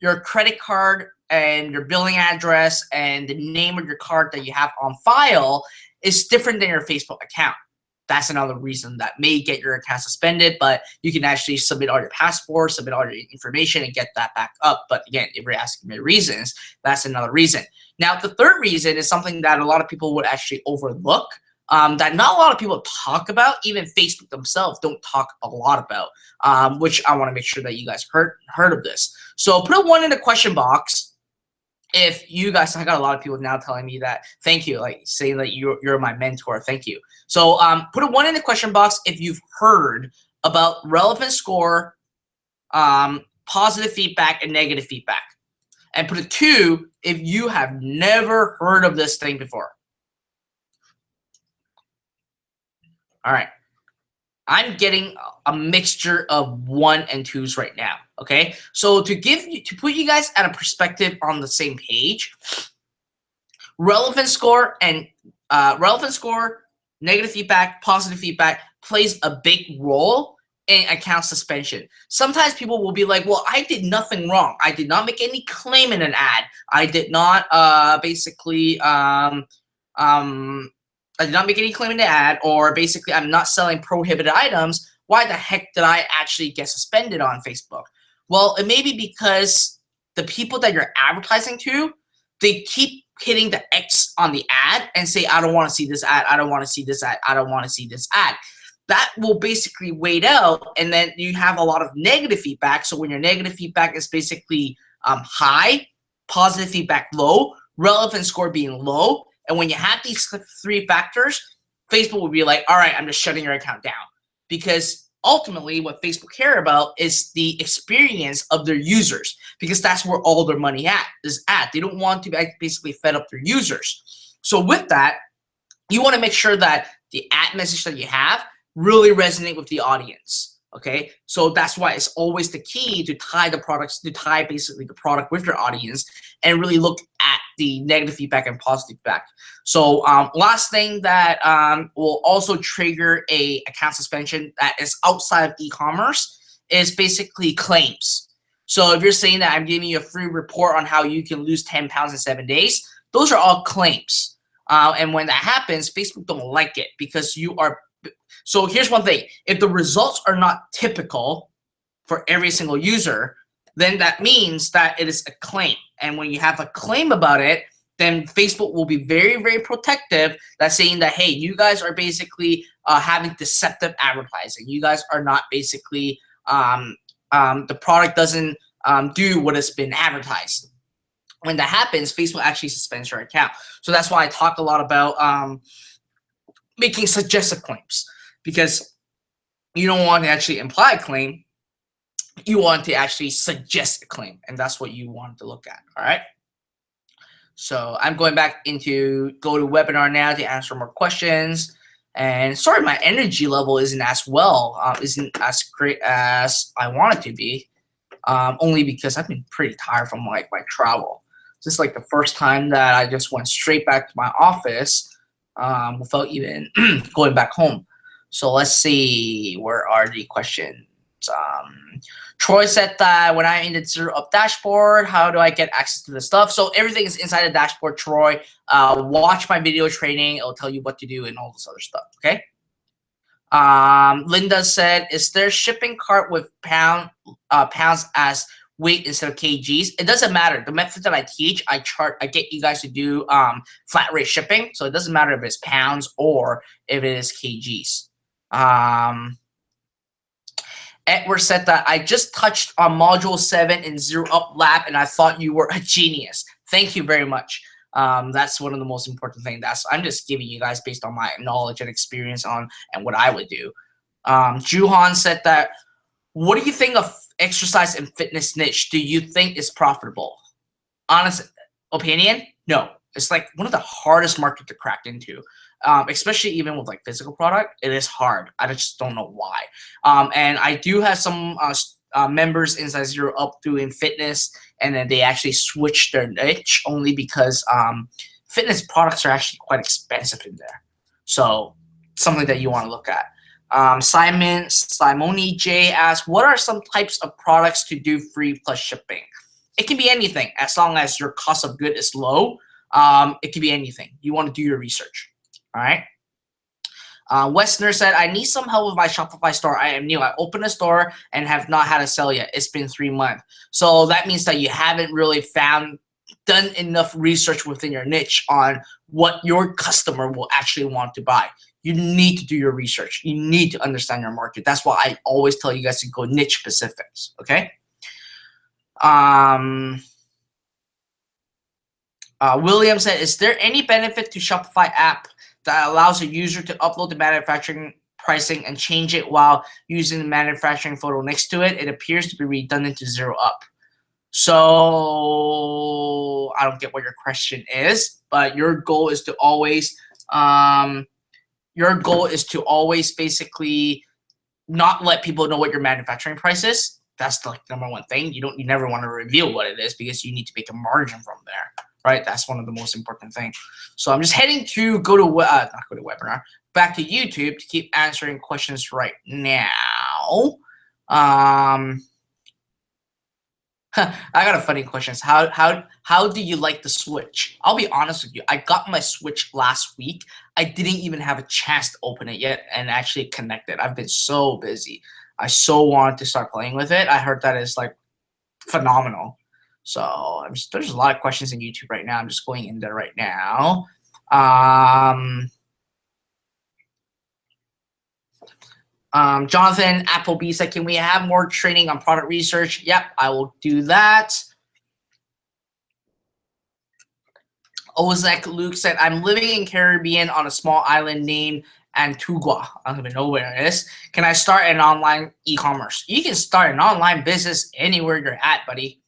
S2: your credit card and your billing address and the name of your card that you have on file is different than your Facebook account. That's another reason that may get your account suspended, but you can actually submit all your passports, submit all your information, and get that back up. But again, if you're asking me reasons, that's another reason. Now, the third reason is something that a lot of people would actually overlook, that not a lot of people talk about. Even Facebook themselves don't talk a lot about, which I want to make sure that you guys heard of this. So put a 1 in the question box. If you guys, I got a lot of people now telling me that, thank you, like saying that you're my mentor, thank you. So put a 1 in the question box if you've heard about relevant score, positive feedback, and negative feedback. And put a 2 if you have never heard of this thing before. All right. I'm getting a mixture of 1 and 2s right now. Okay, so to put you guys at a perspective on the same page, relevant score, negative feedback, positive feedback plays a big role in account suspension. Sometimes people will be like, well, I did nothing wrong. I did not make any claim in an ad. I did not basically I did not make any claim in the ad, or basically I'm not selling prohibited items, why the heck did I actually get suspended on Facebook? Well, it may be because the people that you're advertising to, they keep hitting the X on the ad and say, I don't want to see this ad, I don't want to see this ad, I don't want to see this ad. That will basically wait out, and then you have a lot of negative feedback. So when your negative feedback is basically high, positive feedback low, relevant score being low, and when you have these three factors, Facebook will be like, all right, I'm just shutting your account down. Because ultimately what Facebook care about is the experience of their users, because that's where all their money is at. They don't want to basically fed up their users. So with that, you want to make sure that the ad message that you have really resonate with the audience. Okay, so that's why it's always the key to tie basically the product with your audience and really look at the negative feedback and positive feedback. So last thing that will also trigger a account suspension that is outside of e-commerce is basically claims. So if you're saying that I'm giving you a free report on how you can lose 10 pounds in 7 days, those are all claims. And when that happens, Facebook don't like it because you are. So here's one thing. If the results are not typical for every single user, then that means that it is a claim. And when you have a claim about it, then Facebook will be very, very protective. That's saying that, hey, you guys are basically having deceptive advertising. You guys are not basically, the product doesn't do what has been advertised. When that happens, Facebook actually suspends your account. So that's why I talk a lot about making suggestive claims, because you don't want to actually imply a claim. You want to actually suggest a claim, and that's what you want to look at. All right. So I'm going back into GoToWebinar now to answer more questions. And sorry, my energy level isn't as isn't as great as I want it to be. Only because I've been pretty tired from my travel. This is like the first time that I just went straight back to my office without even going back home. So let's see, where are the questions? Troy said that when I'm in the Zero Up dashboard, how do I get access to the stuff? So everything is inside the dashboard, Troy. Watch my video training. It'll tell you what to do and all this other stuff, okay? Linda said, is there shipping cart with pounds as weight instead of kgs? It doesn't matter. The method that I teach, I get you guys to do flat rate shipping. So it doesn't matter if it's pounds or if it is kgs. Edward said that I just touched on module 7 in Zero Up Lab and I thought you were a genius. Thank you very much. That's one of the most important things. I'm just giving you guys based on my knowledge and experience and what I would do. Juhan said that, what do you think of exercise and fitness niche? Do you think it's profitable? Honest opinion, no. It's like one of the hardest market to crack into, especially even with like physical product. It is hard. I just don't know why. And I do have some members inside Zero Up doing fitness, and then they actually switched their niche only because fitness products are actually quite expensive in there. So something that you want to look at. Simone J asks, what are some types of products to do free plus shipping? It can be anything as long as your cost of good is low. It can be anything. You want to do your research. All right. Westner said, I need some help with my Shopify store. I am new. I opened a store and have not had a sale yet. It's been 3 months. So that means that you haven't really done enough research within your niche on what your customer will actually want to buy. You need to do your research. You need to understand your market. That's why I always tell you guys to go niche specifics. Okay. William said, is there any benefit to Shopify app that allows a user to upload the manufacturing pricing and change it while using the manufacturing photo next to it? It appears to be redundant to Zero Up. So I don't get what your question is, but your goal is to always basically not let people know what your manufacturing price is. That's the number one thing. You never want to reveal what it is because you need to make a margin from there, right? That's one of the most important things. So I'm just heading to webinar, back to YouTube to keep answering questions right now. I got a funny question. How do you like the Switch? I'll be honest with you. I got my Switch last week. I didn't even have a chance to open it yet and actually connect it. I've been so busy. I so wanted to start playing with it. I heard that it's like phenomenal. So there's a lot of questions in YouTube right now. I'm just going in there right now. Jonathan Appleby said, can we have more training on product research? Yep, I will do that. Ozek Luke said, I'm living in Caribbean on a small island named Antigua. I don't even know where it is. Can I start an online e-commerce? You can start an online business anywhere you're at, buddy.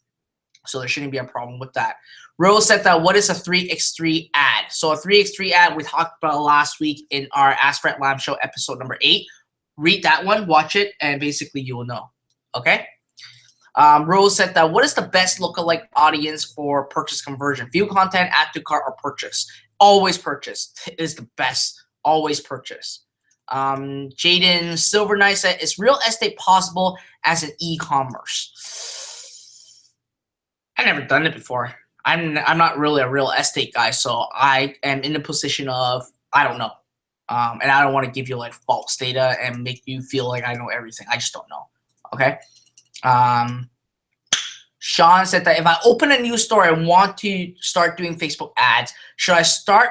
S2: So there shouldn't be a problem with that. Rose said that, what is a 3x3 ad? So a 3x3 ad we talked about last week in our Ask Fred Lam show episode number 8. Read that one, watch it, and basically you will know. Okay? Rose said that, what is the best lookalike audience for purchase conversion? View content, add to cart, or purchase? Always purchase is the best. Always purchase. Jaden Silver Knight said, is real estate possible as an e-commerce? I've never done it before. I'm not really a real estate guy, so I am in the position of I don't know. And I don't want to give you like false data and make you feel like I know everything. I just don't know. Okay. Sean said that if I open a new store and want to start doing Facebook ads, should I start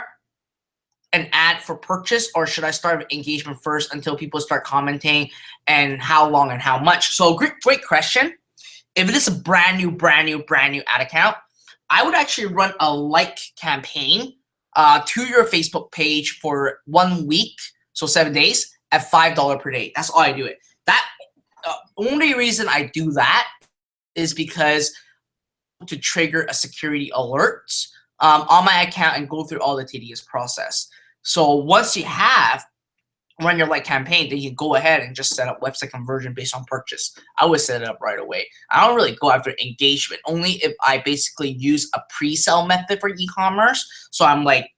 S2: an ad for purchase or should I start with engagement first until people start commenting, and how long and how much? So great question. If it is a brand new ad account, I would actually run a like campaign to your Facebook page for 1 week, so 7 days, at $5 per day. That's all I do it. That only reason I do that is because to trigger a security alert on my account and go through all the tedious process. So once you have run your like campaign, then you can go ahead and just set up website conversion based on purchase. I would set it up right away. I don't really go after engagement, only if I basically use a pre-sale method for e-commerce. So I'm like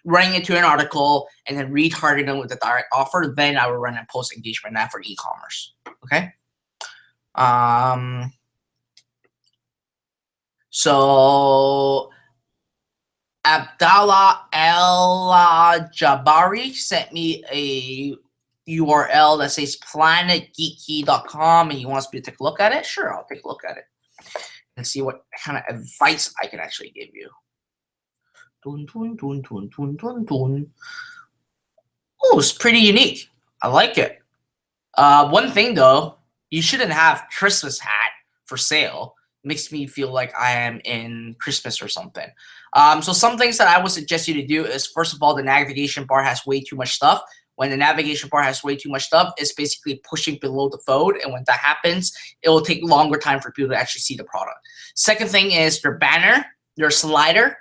S2: running into an article and then retargeting them with the direct offer. Then I will run a post engagement ad for e-commerce. Okay. So Abdallah El Jabari sent me a URL that says planetgeeky.com and he wants me to take a look at it. Sure, I'll take a look at it and see what kind of advice I can actually give you. Oh, it's pretty unique. I like it. One thing though, you shouldn't have Christmas hat for sale. It makes me feel like I am in Christmas or something. So some things that I would suggest you to do is, first of all, the navigation bar has way too much stuff. When the navigation bar has way too much stuff, it's basically pushing below the fold. And when that happens, it will take longer time for people to actually see the product. Second thing is your banner, your slider.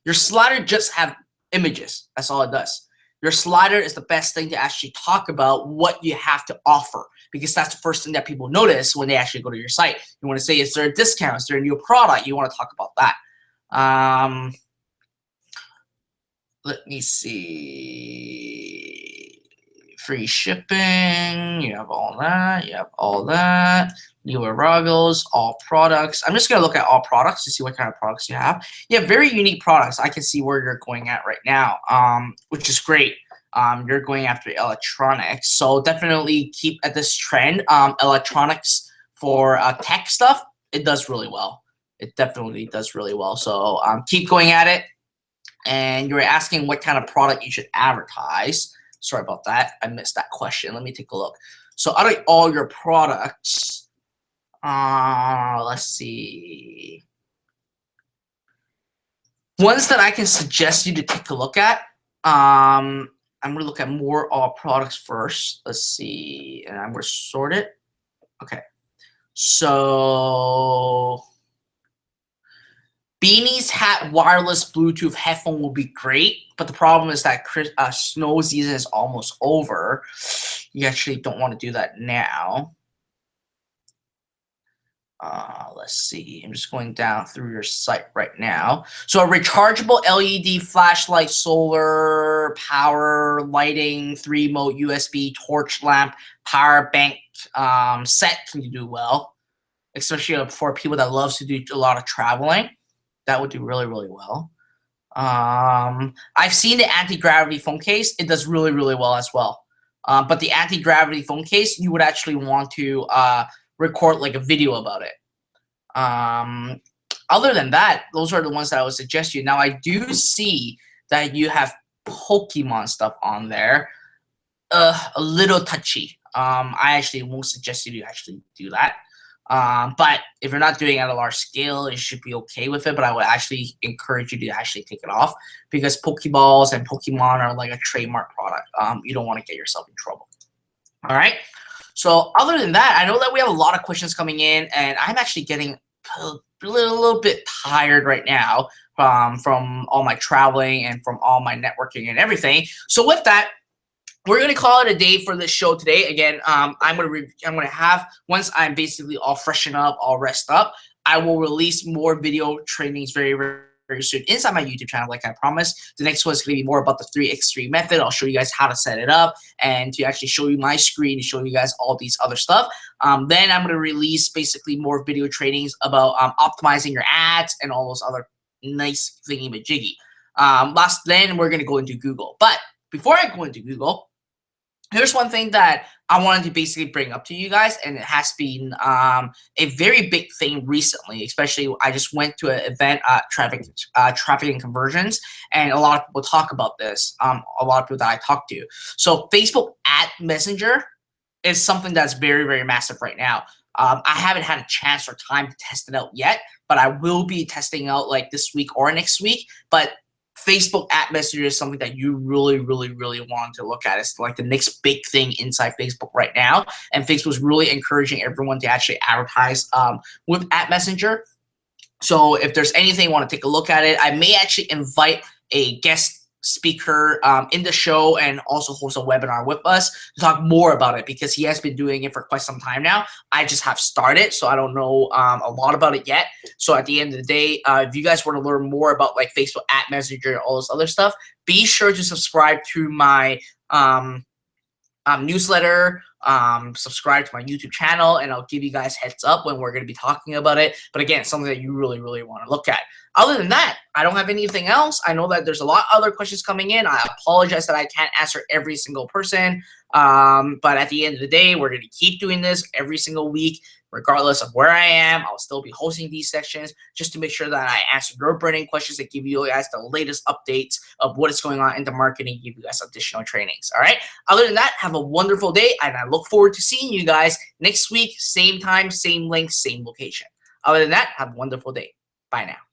S2: Your slider just have images. That's all it does. Your slider is the best thing to actually talk about what you have to offer, because that's the first thing that people notice when they actually go to your site. You want to say, is there a discount? Is there a new product? You want to talk about that. Let me see. Free shipping. You have all that. You have all that. New arrivals, all products. I'm just going to look at all products to see what kind of products you have. You have very unique products. I can see where you're going at right now, which is great. You're going after electronics. So definitely keep at this trend. Electronics for tech stuff, it does really well. It definitely does really well. So keep going at it. And you're asking what kind of product you should advertise. Sorry about that. I missed that question. Let me take a look. So out of all your products, let's see. Ones that I can suggest you to take a look at. I'm going to look at more all products first. Let's see. And I'm going to sort it. Okay. So beanies, hat, wireless, Bluetooth, headphone will be great. But the problem is that snow season is almost over. You actually don't want to do that now. Let's see. I'm just going down through your site right now. So a rechargeable LED flashlight, solar power, lighting, 3-mode USB torch lamp, power bank set can you do well. especially for people that loves to do a lot of traveling. That would do really, really well. I've seen the anti-gravity phone case. It does really, really well as well. But the anti-gravity phone case, you would actually want to record like a video about it. Other than that, those are the ones that I would suggest you. Now, I do see that you have Pokemon stuff on there. A little touchy. I actually won't suggest you to actually do that. But if you're not doing it at a large scale, you should be okay with it. But I would actually encourage you to actually take it off, because Pokeballs and Pokemon are like a trademark product. You don't want to get yourself in trouble. All right. So other than that, I know that we have a lot of questions coming in, and I'm actually getting a little bit tired right now from all my traveling and from all my networking and everything. So with that, we're gonna call it a day for this show today. Again, I'm gonna have, once I'm basically all freshened up, all rest up, I will release more video trainings very, very, very soon inside my YouTube channel, like I promised. The next one is gonna be more about the 3x3 method. I'll show you guys how to set it up and to actually show you my screen, to show you guys all these other stuff. Then I'm gonna release basically more video trainings about optimizing your ads and all those other nice thingy-majiggy. Then we're gonna go into Google. But before I go into Google, here's one thing that I wanted to basically bring up to you guys, and it has been a very big thing recently. Especially, I just went to an event, traffic and conversions, and a lot of people talk about this. A lot of people that I talk to. So Facebook Ad Messenger is something that's very, very massive right now. I haven't had a chance or time to test it out yet, but I will be testing out like this week or next week. But Facebook Ad Messenger is something that you really, really, really want to look at. It's like the next big thing inside Facebook right now. And Facebook's really encouraging everyone to actually advertise with Ad Messenger. So if there's anything you want to take a look at it, I may actually invite a guest speaker in the show and also host a webinar with us to talk more about it, because he has been doing it for quite some time now. I just have started, so I don't know a lot about it yet. So at the end of the day, if you guys want to learn more about like Facebook Ad Messenger and all this other stuff, be sure to subscribe to my newsletter, subscribe to my YouTube channel, and I'll give you guys heads up when we're going to be talking about it. But again, something that you really, really want to look at. Other than that, I don't have anything else. I know that there's a lot of other questions coming in. I apologize that I can't answer every single person. But at the end of the day, we're going to keep doing this every single week. Regardless of where I am, I'll still be hosting these sections just to make sure that I answer your burning questions and give you guys the latest updates of what is going on in the marketing, give you guys additional trainings. All right. Other than that, have a wonderful day, and I look forward to seeing you guys next week, same time, same link, same location. Other than that, have a wonderful day. Bye now.